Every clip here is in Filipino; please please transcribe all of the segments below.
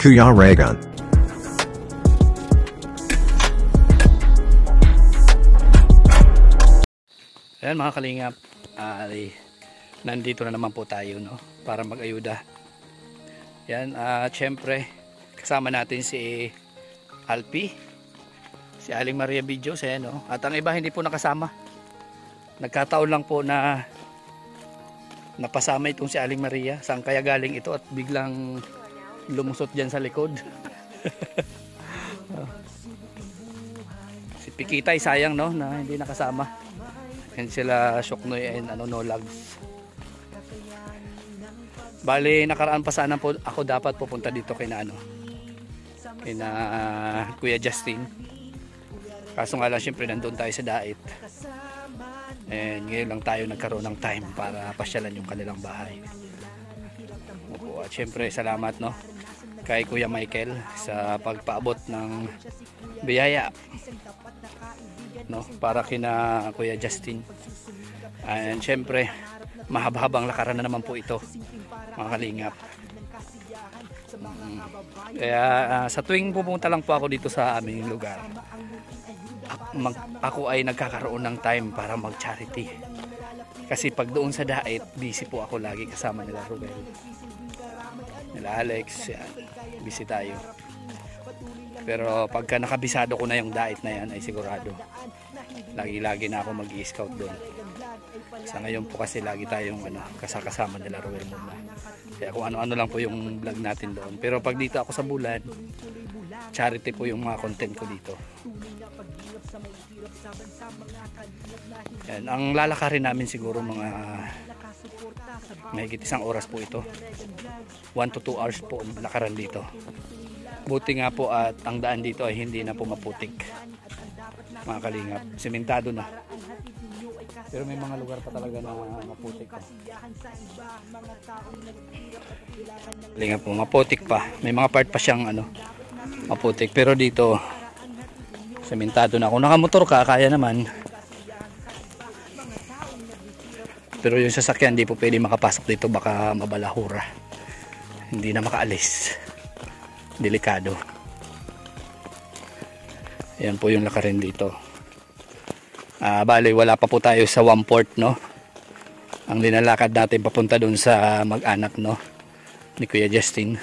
Kuya Regan. Ayan mga kalingap, nandito na naman po tayo, no, para mag-ayuda. Yan, syempre kasama natin si Alpi, si Aling Maria Videos, ayan, no? At ang iba hindi po nakasama. Nagkataon lang po na napasama itong si Aling Maria. Saan kaya galing ito at biglang lumusot dyan sa likod. Si Pikitay, sayang, no, na hindi nakasama. Yan sila Syoknoy and Nolags. Bali, nakaraan pa sana po ako dapat pupunta dito kina Kuya Justin. Kaso nga lang, syempre nandun tayo sa Dait. And ngayon lang tayo nagkaroon ng time para pasyalan yung kanilang bahay. Opo, at syempre salamat, no, kay Kuya Michael sa pagpaabot ng biyaya, no, para kina Kuya Justin. And syempre mahaba-habang lakaran na naman po ito mga kalingap. Kaya sa tuwing pupunta lang po ako dito sa aming lugar, ako ay nagkakaroon ng time para mag-charity. Kasi pag doon sa Dait, busy po ako lagi kasama nila Ruel, nila Alex, yan, busy tayo. Pero pagka nakabisado ko na yung Dait na yan, ay sigurado lagi-lagi na ako mag-i-scout doon. Sa ngayon po kasi lagi tayong kasama nila Ruel muna. Kaya kung ano-ano lang po yung vlog natin doon. Pero pag dito ako sa Bulan, charity po yung mga content ko dito. Yan, ang lalakarin namin siguro mga mahigit 1 oras po ito. 1 to 2 hours po lakaran dito. Buti nga po at ang daan dito ay hindi na po maputik mga kalingap, sementado na. Pero may mga lugar pa talaga na maputik pa. Kalingap po, maputik pa. May mga part pa siyang maputik. Pero dito sementado na. Kung nakamotor ka, kaya naman. Pero yung sasakyan, hindi po pwede makapasok dito, baka mabalahura. Hindi na makaalis. Delikado. Ayan po yung lakarin dito. Bali, wala pa po tayo sa 1/4, no. Ang linalakad natin papunta dun sa mag-anak, no, ni Kuya Justin.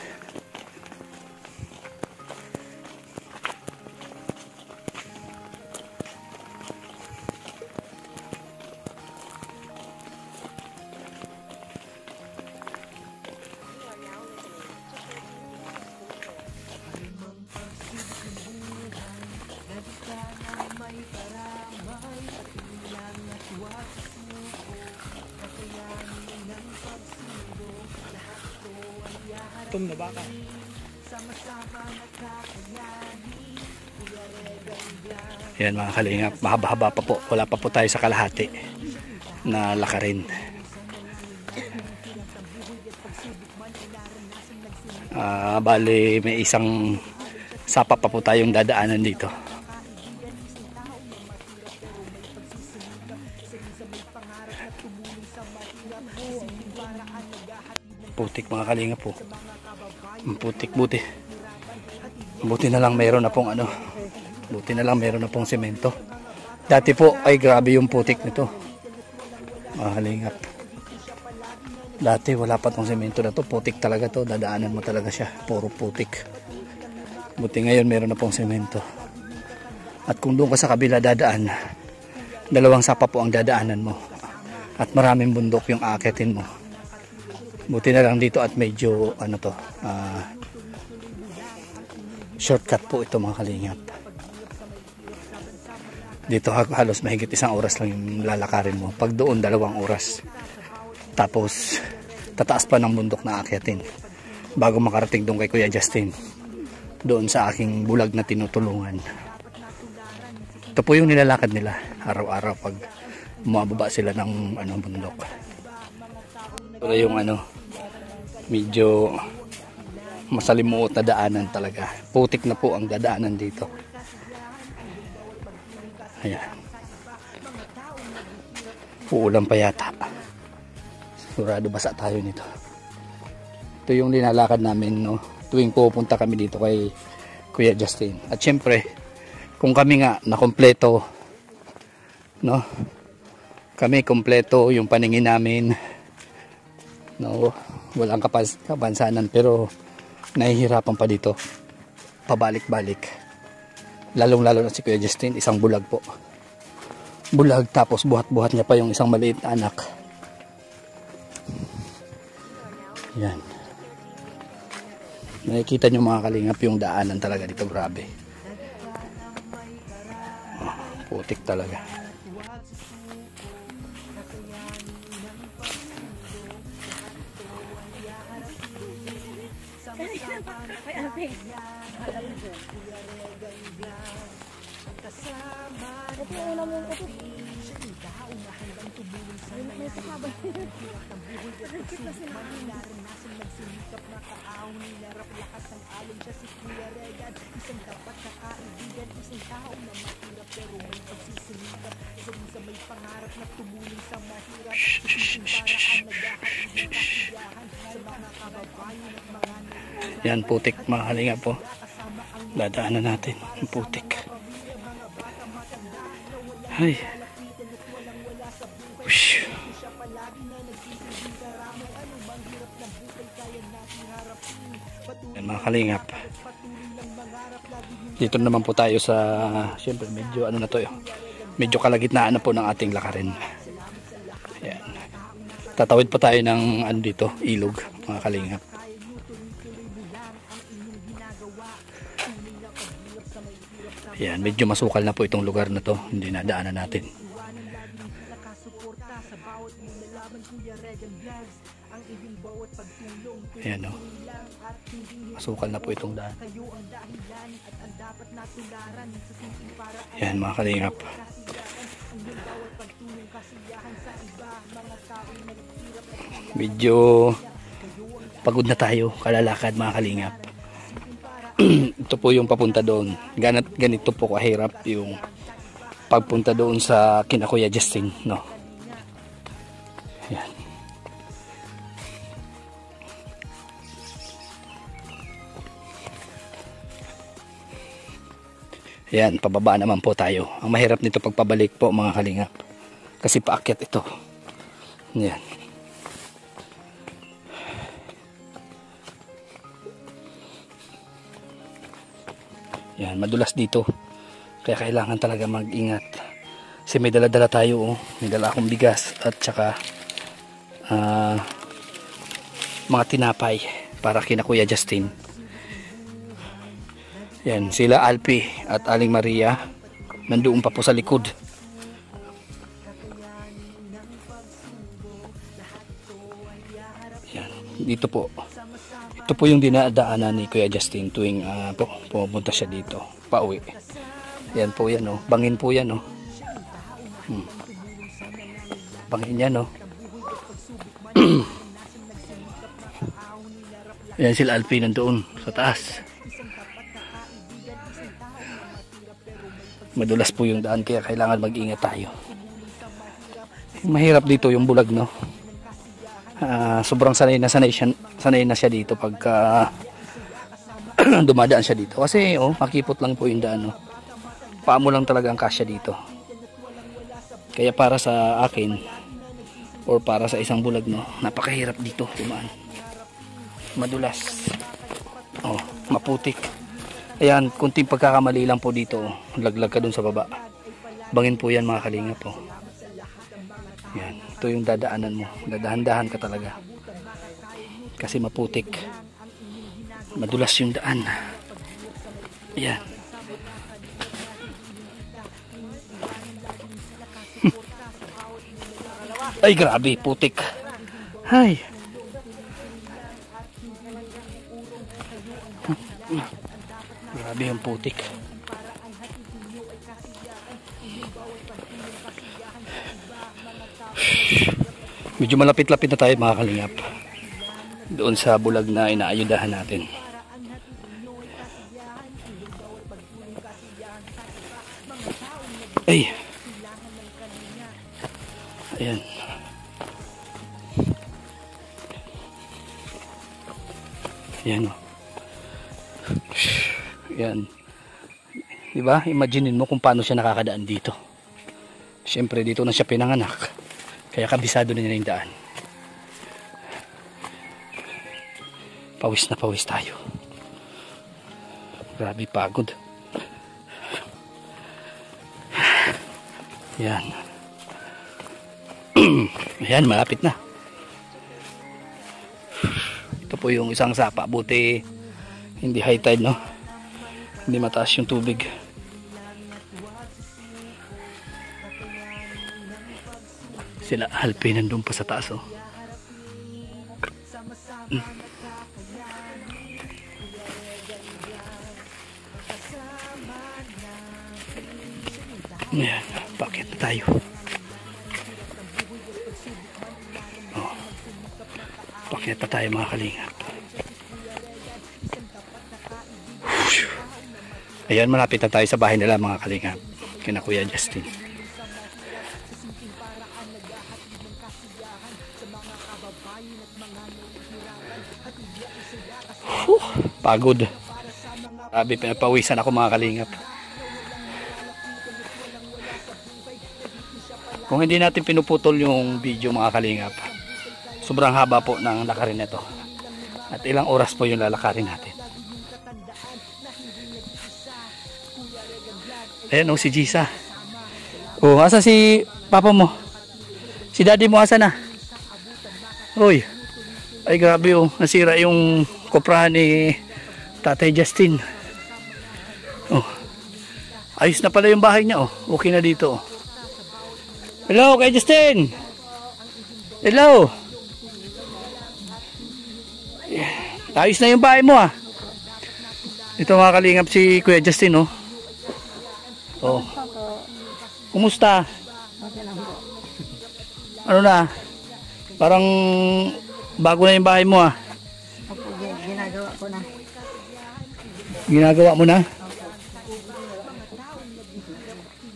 Tum na baka. Yan mga kalingap, mahaba-haba pa po. Wala pa po tayo sa kalahati na lakarin. Bali, may isang sapa pa po tayong dadaanan dito. Putik mga kalingap po. Putik, buti na lang meron na pong buti na lang meron na pong semento. Dati po ay grabe yung putik nito mga kalingap. Dati wala pa tong semento na to, putik talaga to, dadaanan mo talaga siya, puro putik. Buti ngayon meron na pong semento. At kung doon ka sa kabila dadaan, 2 sapa po ang dadaanan mo at maraming bundok yung aakitin mo. Buti na lang dito at medyo shortcut po ito mga kalingap. Dito halos mahigit 1 oras lang yung lalakarin mo. Pag doon 2 oras. Tapos tataas pa ng bundok na aakitin bago makarating doon kay Kuya Justin, doon sa aking bulag na tinutulungan. Ito po yung nilalakad nila araw-araw pag bumababa sila ng bundok. Pero yung medyo masalimuot na daanan talaga. Putik na po ang dadaanan dito. Ayan. Uulan pa yata. Sigurado basa tayo nito. Ito yung linalakad namin, no, tuwing pupunta kami dito kay Kuya Justin. At syempre, kung kami nga nakompleto, no? Kami kompleto yung paningin namin, no? Walang kapansanan, pero nahihirapan pa dito. Pabalik-balik. Lalong-lalo na si Kuya Justin, isang bulag po. Bulag, tapos buhat-buhat niya pa yung isang maliit na anak. Yan. Nakikita nyo mga kalingap yung daanan talaga dito, grabe. Oh, putik talaga. Yan, putik mga kalingap po. Dadaanan natin yung putik. Ay. Ush. Yan mga kalingap. Dito naman po tayo sa, syempre medyo ano na to yun. Medyo kalagitnaan na po ng ating lakarin. Yan. Tatawid pa tayo ng ano dito, ilog mga kalingap. Yan, medyo masukal na po itong lugar na to. Hindi na daanan natin. Yan o. Masukal na po itong daan. Yan mga kalingap. Medyo pagod na tayo kalalakad mga kalingap. Ito po yung papunta doon. Ganito po kahirap yung pagpunta doon sa kina Kuya Justin, no? Yan. Yan, pababa naman po tayo. Ang mahirap nito pagpabalik po mga kalingap, kasi paakyat ito. Yan. Yan, madulas dito. Kaya kailangan talaga mag-ingat. Kasi may dala-dala tayo, oh. May dala akong bigas at saka mga tinapay para kina Kuya Justin. Yan, sila Alpi at Aling Maria nandoon pa po sa likod. Yan, dito po. Ito po yung dinadaanan ni Kuya Justin tuwing pumunta siya dito, pauwi. Yan po yan, oh. Bangin po yan, oh. Bangin yan, oh. Yan sila Alpi nandoon sa taas. Madulas po yung daan kaya kailangan mag-ingat tayo. Mahirap dito yung bulag, no. Sobrang sanay na siya dito pagka dumadaan siya dito. Kasi makipot lang po yung daan, no. Paa mo lang talaga ang kasya dito. Kaya para sa akin or para sa isang bulag, no, napakahirap dito dumaan. Madulas. Maputik. Ayan, kunting pagkakamali lang po dito, laglag ka dun sa baba. Bangin po yan mga kalingap po. Yan, ito yung dadaanan mo. Dadahan-dahan ka talaga. Kasi maputik. Madulas yung daan. Ayan. Ay, grabe, putik. Hay. Grabe yung putik. Medyo malapit-lapit na tayo mga kalingap doon sa bulag na inaayudahan natin. Ay. Ayan. Ayan, oh. Yan. Diba? Imaginein mo kung paano siya nakakadaan dito. Siyempre dito na siya pinanganak. Kaya kabisado na niya yung daan. Pawis na pawis tayo. Grabe pagod. Yan. Ayan, malapit na. Ito po yung isang sapa. Buti hindi high tide, no? Hindi mataas yung tubig. Sila Alpin nandun pa sa taas, oh. Ayan, bakit na tayo? Oh, bakit pa tayo mga kalingap? Ayan, malapit na tayo sa bahay nila mga kalingap. Kina Kuya Justin. Pagod. Grabe, pinapawisan ako mga kalingap. Kung hindi natin pinuputol yung video mga kalingap, sobrang haba po ng lakarin nito. At ilang oras po yung lalakarin natin. Ayan o, si Jisa. O, asa si papa mo? Si daddy mo asa na? Uy. Ay grabe o, nasira yung koprahan ni Tatay Justin. Oh. Ayos na pala yung bahay niya, oh. Okay na dito, oh. Hello, kay Justin. Hello. Ayos na yung bahay mo, ah. Ito mga kalingap si Kuya Justin, oh. Oh. Kumusta? Ano na? Parang bago na yung bahay mo, ah. Ginagawa ko na. Ginagawa mo na?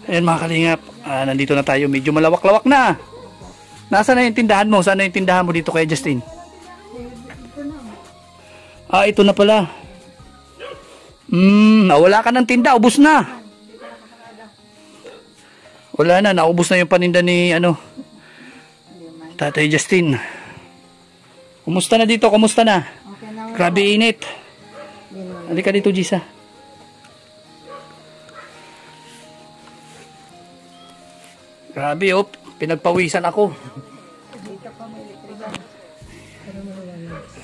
Ayan mga kalingap, nandito na tayo, medyo malawak-lawak na. Nasaan na yung tindahan mo? Saan na yung tindahan mo dito kay Justin? Ah, ito na pala. Nawala ka ng tinda, ubos na. Wala na, naubos na yung paninda ni Tatay Justin. Kumusta na dito? Kumusta na? Okay na. Grabe init. Halika dito, Jisa. Grabe, oh. Pinagpawisan ako.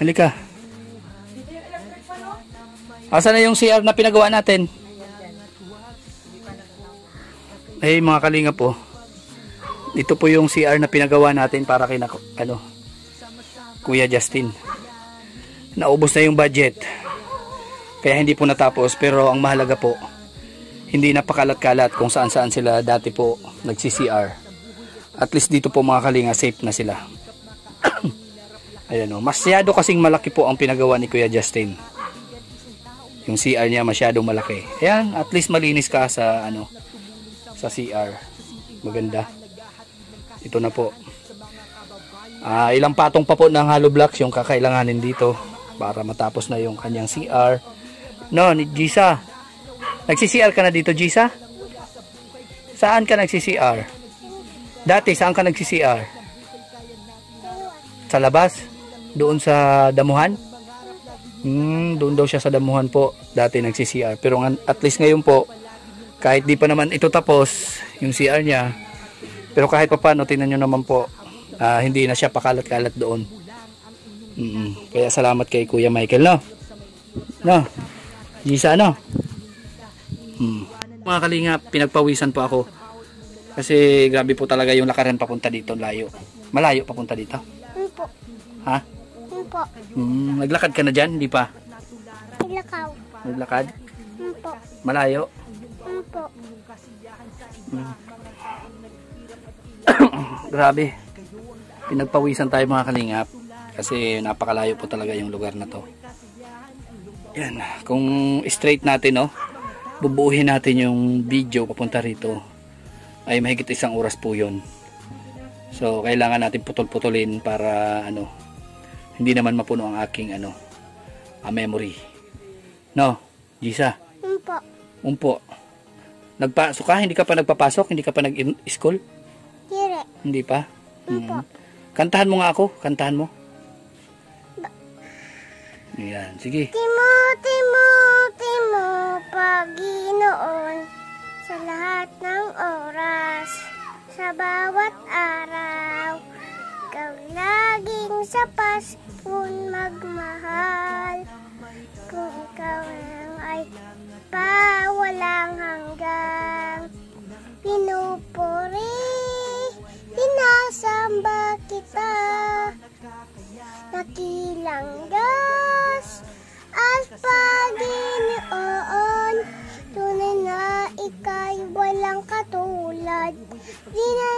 Halika. Asan na yung CR na pinagawa natin? Ay, mga kalingap po. Ito po yung CR na pinagawa natin para kay Kuya Justin. Naubos na yung budget. Kaya hindi po natapos, pero ang mahalaga po, hindi napakalat-kalat kung saan-saan sila dati po nagsi-CR. At least dito po mga kalinga, safe na sila. Ayan o, masyado kasing malaki po ang pinagawa ni Kuya Justin. Yung CR niya masyadong malaki. Ayan, at least malinis ka sa sa CR. Maganda. Ito na po. Ilang patong pa po ng hollow blocks yung kakailanganin dito para matapos na yung kanyang CR. No, ni Jisa. Nagsi-CR ka na dito, Jisa? Saan ka nagsi-CR? Dati, saan ka nagsi-CR? Sa labas? Doon sa damuhan? Doon daw siya sa damuhan po. Dati nagsi-CR. Pero at least ngayon po, kahit di pa naman ito tapos, yung CR niya, pero kahit pa paano, tingnan nyo naman po, hindi na siya pakalat-kalat doon. Kaya salamat kay Kuya Michael, no? No? Jisa, no? Mga kalingap, pinagpawisan po ako. Kasi grabe po talaga yung lakaran papunta dito, layo. Malayo papunta dito? Opo. Ha? Opo. Naglakad ka na dyan, hindi pa? Ilakaw. Naglakad? Opo. Malayo? Opo. Grabe. Pinagpawisan tayo mga kalingap. Kasi napakalayo po talaga yung lugar na to. Yan. Kung straight natin, no, bubuuhin natin yung video papunta rito, ay mahigit 1 oras po yun. So kailangan natin putol-putulin para hindi naman mapuno ang aking memory. No, Jisa? Umpo. Umpo. Nagpasok ka? Hindi ka pa nagpapasok? Hindi ka pa nag-school? Dire. Hindi pa? Umpo. Kantahan mo nga ako. Kantahan mo. Yan. Sige. Timo, Timo, Timo, Panginoon, sa lahat ng oras, sa bawat araw, ikaw laging sa Paskong magmahal. Kung ikaw lang ay pawalang hanggang, pinupuri, sinasamba kita, nakilang Diyos at Panginoon, tunay na ika'y walang katulad, di na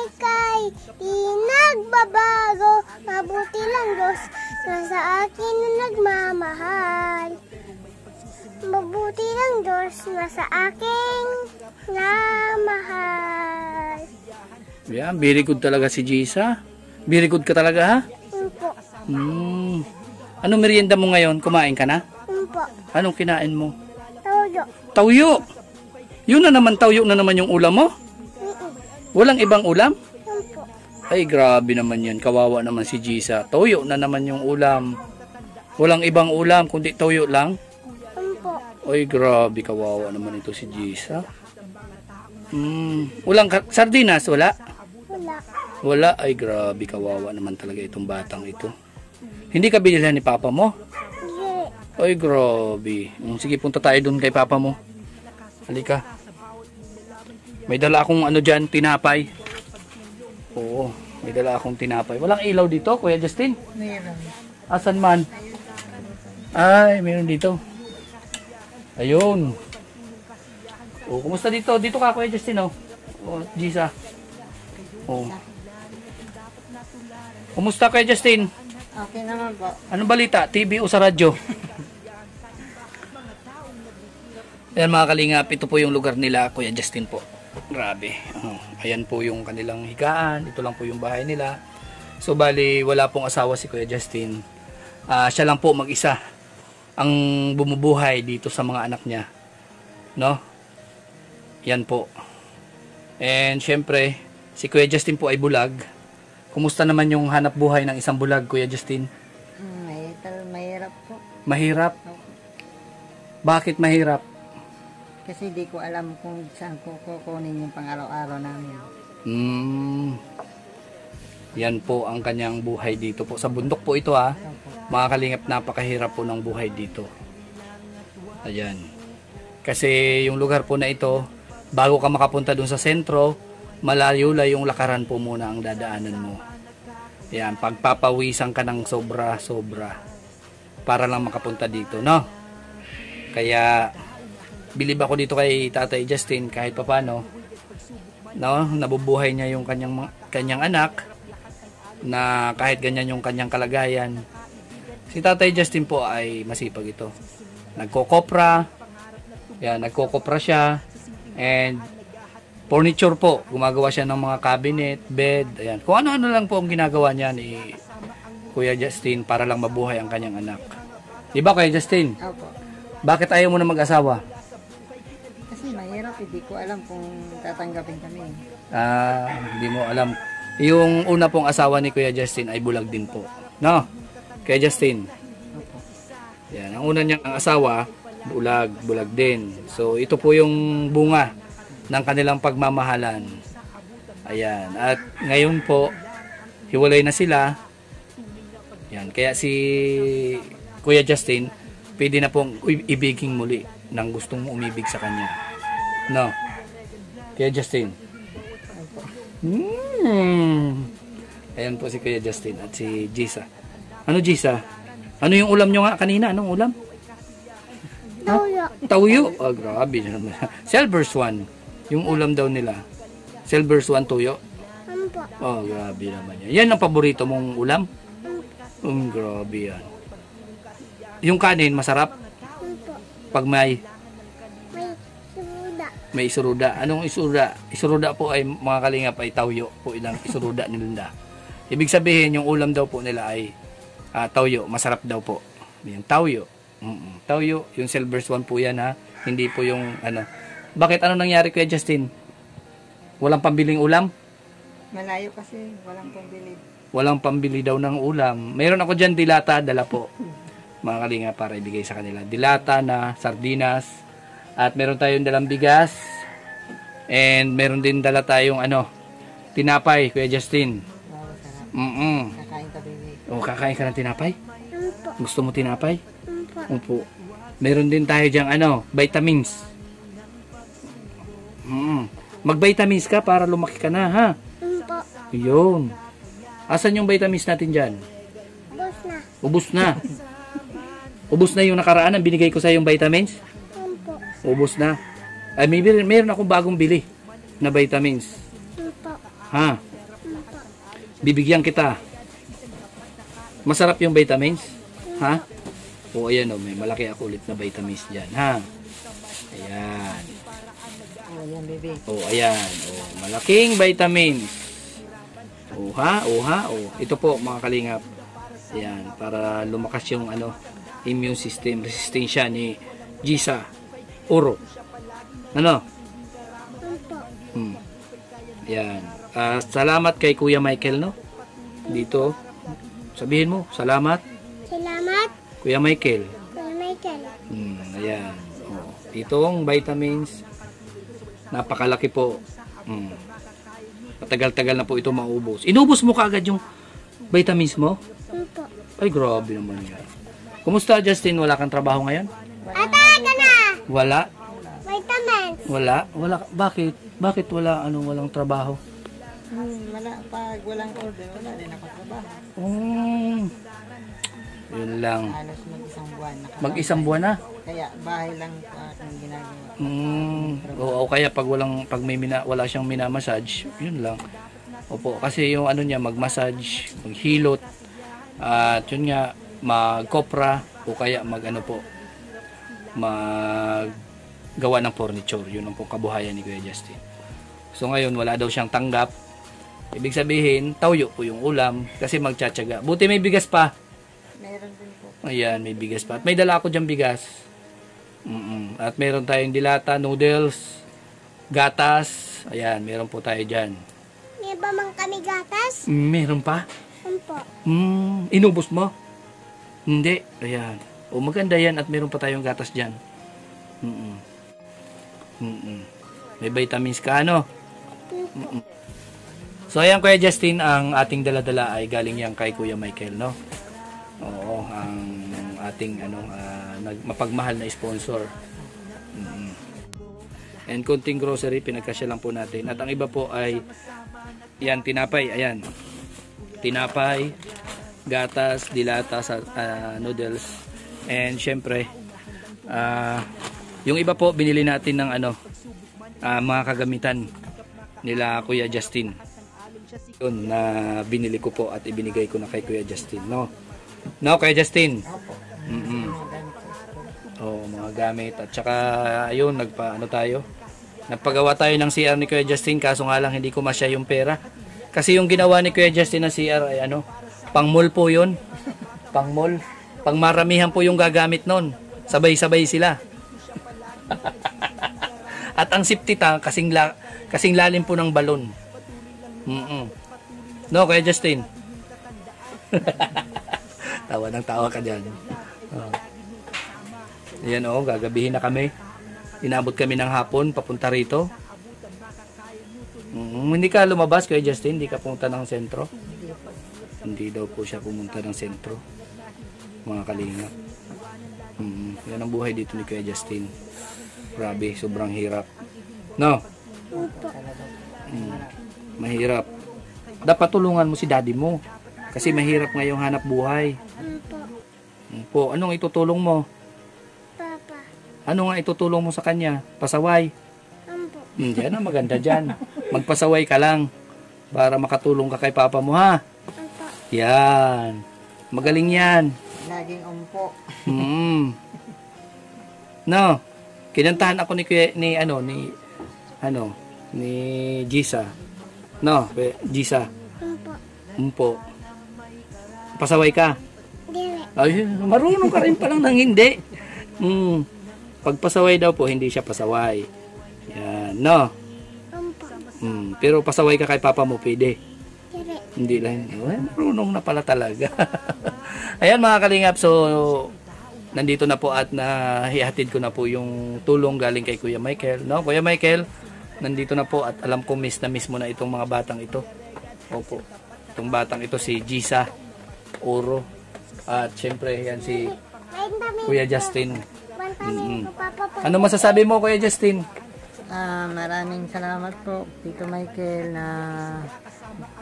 ika'y di nagbabago, mabuti lang Diyos na sa akin na nagmamahal. Mabuti lang Diyos na sa akin na mahal. Yan. Very good talaga si Jisa. Very good ka talaga ha? Umpo. Ano merienda mo ngayon? Kumain ka na? Umpo. Anong kinain mo? Todo. Tawyo. Yun na naman, tawyo na naman yung ulam mo? Walang ibang ulam? Umpo. Ay, grabe naman yan. Kawawa naman si Jisa. Tawyo na naman yung ulam. Walang ibang ulam, kundi tawyo lang. Umpo. Ay, grabe. Kawawa naman ito si Jisa. Walang sardinas? Wala? Wala. Wala. Ay, grabe. Kawawa naman talaga itong batang ito. Hindi ka binilhan ni Papa mo? Dire. Ay, grabe. Sige, punta tayo dun kay Papa mo. Halika. May dala akong ano dyan, tinapay. Oo, may dala akong tinapay. Walang ilaw dito, Kuya Justin? Meron. Asan man? Ay, meron dito. Ayun. Oh, kumusta dito? Dito ka, Kuya Justin, oh. Oh, Jisa. Oh. Kumusta, Kuya Justin? Okay naman po. Anong balita? TV o sa radyo? Ayan mga kalingap, ito po yung lugar nila, Kuya Justin po. Grabe. Ayan po yung kanilang higaan. Ito lang po yung bahay nila. So bali, wala pong asawa si Kuya Justin. Siya lang po mag-isa ang bumubuhay dito sa mga anak niya. No? Yan po. And syempre, si Kuya Justin po ay bulag. Kumusta naman yung hanap buhay ng isang bulag, Kuya Justin? Mahirap po. Mahirap? Bakit mahirap? Kasi di ko alam kung saan ko kukunin yung pang-araw-araw namin. Yan po ang kanyang buhay dito po. Sa bundok po ito ha. Mga kalingap, napakahirap po ng buhay dito. Ayan. Kasi yung lugar po na ito, bago ka makapunta dun sa sentro, malayo-layo yung lakaran po muna ang dadaanan mo. Ayan, pagpapawisan ka ng sobra-sobra para lang makapunta dito, no? Kaya bilib ako dito kay Tatay Justin kahit papano, no, nabubuhay niya yung kanyang anak na kahit ganyan yung kanyang kalagayan. Si Tatay Justin po ay masipag ito. Nagkokopra. Yan, nagkokopra siya. And furniture po, gumagawa siya ng mga cabinet, bed, ayan. Kung ano-ano lang po ang ginagawa niya ni Kuya Justin para lang mabuhay ang kanyang anak. Di ba, Kuya Justin? Opo. Bakit ayaw mo na mag-asawa? Kasi mahirap, hindi ko alam kung tatanggapin kami. Hindi mo alam. Yung una pong asawa ni Kuya Justin ay bulag din po. No? Kuya Justin. Opo. Yan, ang una niyang asawa, bulag din. So, ito po yung bunga ng kanilang pagmamahalan. Ayan. At ngayon po, hiwalay na sila. Yan. Kaya si Kuya Justin, pwede na pong ibiging muli ng gustong umibig sa kanya. No? Kuya Justin. Ayan po si Kuya Justin at si Jisa. Ano, Jisa? Ano yung ulam nyo nga kanina? Anong ulam? Tawyo. Tawyo? Oh, grabe naman. Silver Swan. Yung ulam daw nila. Silver Swan tuyo. Umpo. Oh, grabe naman yan. Yan ang paborito mong ulam? Grabe yan. Yung kanin, masarap? Umpo. Pag may May suda. isuruda. Anong isuruda? Isuruda po ay, mga kalingap, ay tawyo po ilang isuruda nila. Ibig sabihin, yung ulam daw po nila ay tawyo. Masarap daw po. Yung tawyo. Tawyo, yung Silver Swan po yan ha. Hindi po yung ano. Bakit ano nangyari Kuya Justin? Walang pambiling ulam? Malayo kasi, walang pambili. Walang pambili daw ng ulam. Mayroon ako dyan dilata, dala po. Mga kalinga para ibigay sa kanila. Dilata na sardinas. At meron tayong dalang bigas. And meron din dala tayong ano, tinapay, Kuya Justin. Wow, sarap. Mm-mm. Kakain ka, baby. O, kakain ka ng tinapay? Umpo. Gusto mo tinapay? Umpo. Opo. Meron din tayo diyang ano, vitamins. Mag-vitamins ka para lumaki ka na, ha? Umpo. Yun. Asan yung vitamins natin dyan? Bus na. Ubus na. Ubus na yung nakaraan ang binigay ko sa yung vitamins? Umpo. Ubus na. Ay, meron akong bagong bili na vitamins. Umpo. Ha? Umpo. Bibigyan kita. Masarap yung vitamins? Ha? O, ayan o. May malaki ako ulit na vitamins dyan. Ha? Ayan. Oh, yan, baby. O, ayan. O, malaking vitamins. O, ha? O, ha? O. Ito po, mga kalingap. Ayan. Para lumakas yung ano, immune system. Resistensya ni Gisa Oro. Ano? Umpo. Ayan. Salamat kay Kuya Michael, no? Dito. Sabihin mo, salamat. Salamat. Kuya Michael. Kuya Michael. Ayan. O, itong vitamins, napakalaki po. Matagal-tagal na po ito maubos. Inubos mo kaagad yung vitamins mo? Umpo. Ay, grabe naman yan. Kumusta, Justin? Wala kang trabaho ngayon? Ata ka na. Wala? Vitamins. Wala? Wala. Bakit? Bakit wala, walang trabaho? Wala, pag walang order, wala rin ako trabaho. Yun lang. Halos mag-isang buwan. Mag-isang buwan na? Kaya bahay lang akong ginagawa. Oo, kaya pag wala siyang minamassage, yun lang. Opo, kasi yung ano niya, mag-massage, maghilot, at yun nga, mag-copra, o kaya maggawa ng furniture. Yun ang pong kabuhayan ni Kuya Justin. So ngayon, wala daw siyang tanggap. Ibig sabihin, tawyo po yung ulam, kasi magtsatsaga. Buti may bigas pa. Meron din po. Ayan, may bigas pa. At may dala ako dyan bigas. At meron tayong dilata, noodles, gatas. Ayan, meron po tayo dyan. May ba man kami gatas? Meron pa? Umpo. Inubos mo? Hindi. Ayan. O, maganda yan at meron pa tayong gatas dyan. May vitamins ka, ano? So, ayan Kuya Justin, ang ating dala-dala ay galing yan kay Kuya Michael, no? Oo, ang ating mapagmahal na sponsor. And konting grocery, pinagkasya lang po natin. At ang iba po ay yan, tinapay, ayan. Tinapay, gatas, dilata, noodles. And syempre, yung iba po binili natin ng mga kagamitan nila Kuya Justin. Yun na binili ko po at ibinigay ko na kay Kuya Justin, no? No, Kuya Justin. Oh, mga gamit at saka ayun, nagpagawa tayo ng CR ni Kuya Justin, kaso nga lang hindi ko masya yung pera. Kasi yung ginawa ni Kuya Justin na CR ay pang mall po yun. Pang mall. Pang maramihan po yung gagamit nun. Sabay-sabay sila. At ang safety tank kasing lalim po ng balon. No, Kuya Justin. Tawa ng tawa ka dyan. Ayan gagabihin na kami. Inabot kami ng hapon papunta rito. Hindi ka lumabas Kuya Justin? Hindi ka pumunta ng sentro? Hindi daw po siya pumunta ng sentro. Mga kalinga. Yan ang buhay dito ni Kuya Justin. Grabe, sobrang hirap. No? Mahirap. Dapat tulungan mo si daddy mo. Kasi mahirap ngayong hanap buhay. Umpo. Anong itutulong mo? Papa. Ano nga itutulong mo sa kanya? Pasaway? Umpo. Yan ang maganda dyan. Magpasaway ka lang para makatulong ka kay papa mo, ha? Umpo. Yan. Magaling yan. Laging umpo. No. Kinantahan ako ni Gisa. No, Gisa. Umpo. Umpo. Pasaway ka. Dili. Ay, marunong ka rin palang nang hindi. Pag pasaway daw po, hindi siya pasaway. Yan, no? Ampo. Pero pasaway ka kay papa mo, pwede. Dire. Hindi lang. Marunong na pala talaga. Ayan mga kalingap, so nandito na po at nahihatid ko na po yung tulong galing kay Kuya Michael. No, Kuya Michael, nandito na po at alam ko miss na miss mo na itong mga batang ito. Opo. Itong batang ito si Gisa Oro. At syempre yan si Kuya Justin. Ano masasabi mo Kuya Justin? Maraming salamat po Tito Michael na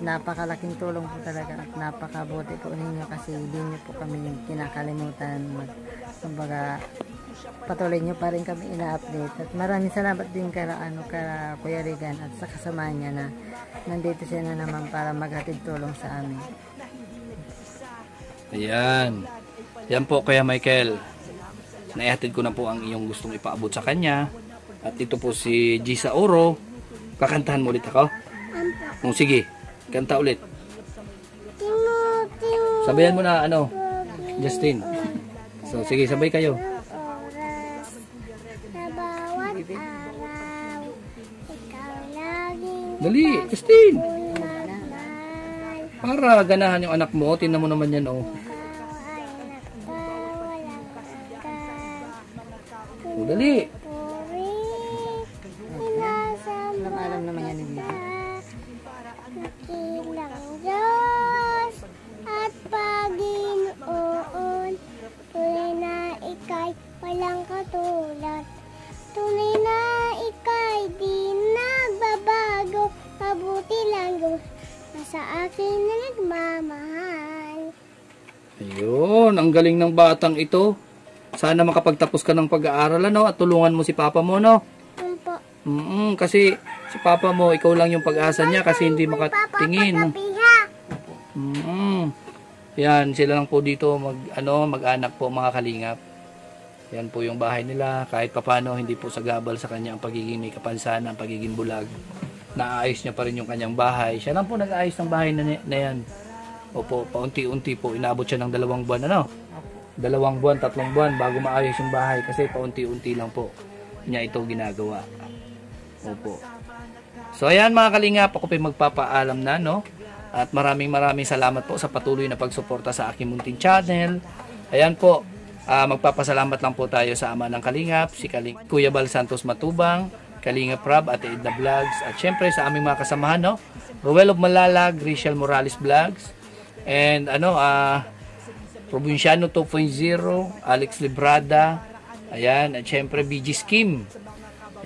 napakalaking tulong po talaga at napakabuti po ninyo kasi hindi nyo po kami kinakalimutan. Kumbaga patuloy nyo pa rin kami ina-update at maraming salamat din kay Kuya Regan at sa kasama niya na nandito siya na naman para maghatid tulong sa amin. Ayan. Yan po Kuya Michael. Naihatid ko na po ang iyong gustong ipaabot sa kanya. At ito po si Gisa Oro. Kakantahan mo ulit ako? Ampo. Sige, kanta ulit. Timo. Sabayan mo na Justin. So sige, sabay kayo. Oras sa bawat araw, ikaw laging Dali, Justin. magmahal. Para ganahan yung anak mo. Tingnan mo naman yan oh. Ikaw ay nagpawalang hanggan. Dali. Puri mula sa Alam naman yan ni Bibi. nakilang Diyos at Panginoon. Tunay na ika'y walang katulad. Tunay na ika'y di nagbabago. Mabuti lang Diyos na sa akin na nagmamahal. Ayun, ang galing ng batang ito. Sana makapagtapos ka ng pag-aaral at tulungan mo si papa mo, no? Ampo. Kasi si papa mo, ikaw lang yung pag-asa niya kasi hindi makatingin. Patapiha. Yan, sila lang po dito mag-anak po mga kalingap. Yan po yung bahay nila. Kahit papano, hindi po sagabal sa kanya ang pagiging may kapansanan, ang pagiging bulag. Naayos niya pa rin yung kanyang bahay. Siya lang po nag-aayos ng bahay na yan. Opo, paunti-unti po. Inabot siya ng 2 buwan, 2 buwan, 3 buwan bago maayos yung bahay. Kasi paunti-unti lang po niya ito ginagawa. Opo. So ayan mga kalingap, ako po magpapaalam na, no? At maraming salamat po sa patuloy na pagsuporta sa aking munting channel. Ayan po, magpapasalamat lang po tayo sa ama ng kalingap, si Kuya Bal Santos Matubang, Kalingap Rab at Edna Vlogs, at syempre sa aming mga kasamahan, no? Ruel of Malalag, Rachel Morales Vlogs, and Provinciano 2.0, Alex Librada, ayan, at syempre BG Scheme.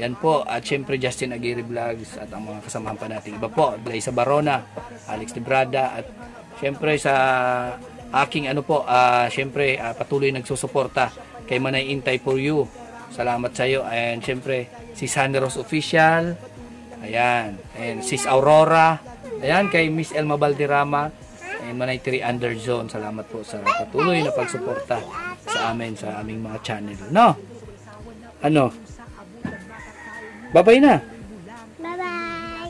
Yan po, at syempre Justin Aguirre Vlogs at ang mga kasamahan pa natin iba po, Blaisa Barona, Alex Librada, at syempre sa aking syempre patuloy nagsusuporta kay Manay Intay for You. Salamat sa iyo. And syempre si Sunny Rose Official. Ayan, and Sis Aurora. Ayan kay Miss Elma Valderrama and Manay 3 Underzone. Salamat po sa patuloy na pagsuporta sa amin sa aming mga channel. No? Babay na. Bye-bye.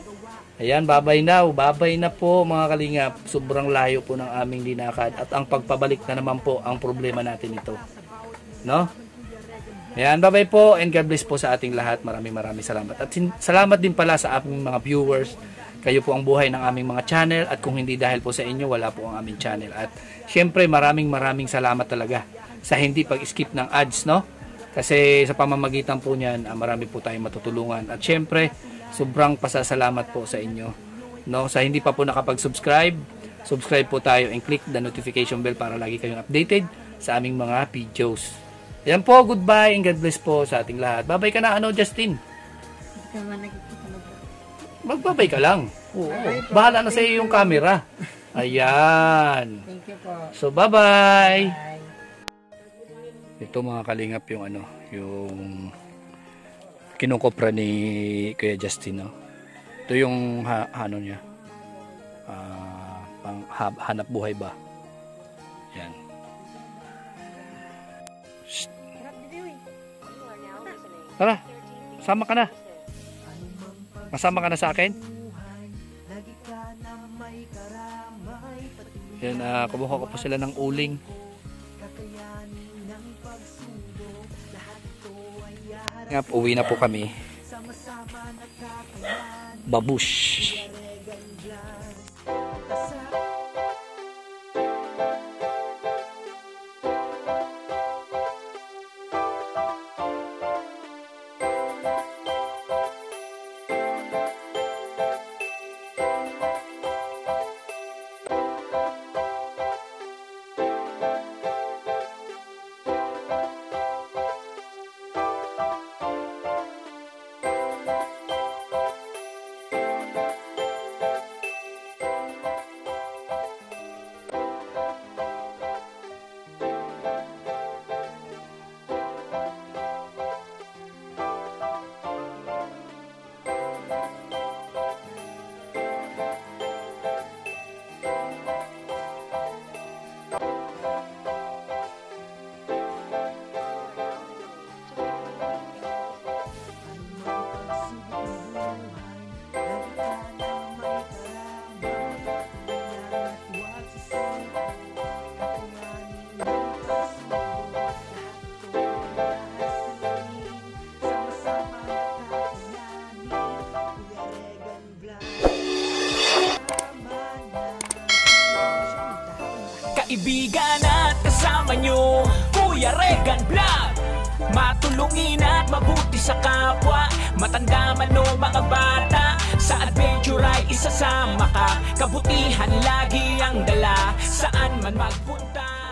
Ayan, babay na po mga kalingap. Sobrang layo po ng aming linakad at ang pagpabalik na naman po ang problema natin ito. No? Ayan, babay po and God bless po sa ating lahat. Maraming salamat. At salamat din pala sa aming mga viewers. Kayo po ang buhay ng aming mga channel at kung hindi dahil po sa inyo, wala po ang aming channel. At syempre maraming salamat talaga sa hindi pag-skip ng ads, no? Kasi sa pamamagitan po niyan, marami po tayong matutulungan. At syempre, sobrang pasasalamat po sa inyo. No? Sa hindi pa po nakapag-subscribe, subscribe po tayo and click the notification bell para lagi kayong updated sa aming mga videos. Ayan po, goodbye and God bless po sa ating lahat. Babay ka na, Justin? Magbabay ka lang. Oo. Bahala na sa iyo yung camera. Ayan. Thank you po. So, bye-bye. Bye. Ito mga kalingap yung yung kinukopra ni Kuya Justin, no? Ito yung niya. Hanap buhay ba? Yan. Shh. Tara, sama ka na. Masama ka na sa akin? Yan, kumuha ko po sila ng uling. Uwi na po kami. Babush. Kaibigan at kasama nyo, Kuya Regan Vlog. Matulungin at mabuti sa kapwa, matanda man o mga bata. Sa adventure ay isasama ka, kabutihan lagi ang dala, saan man magpunta.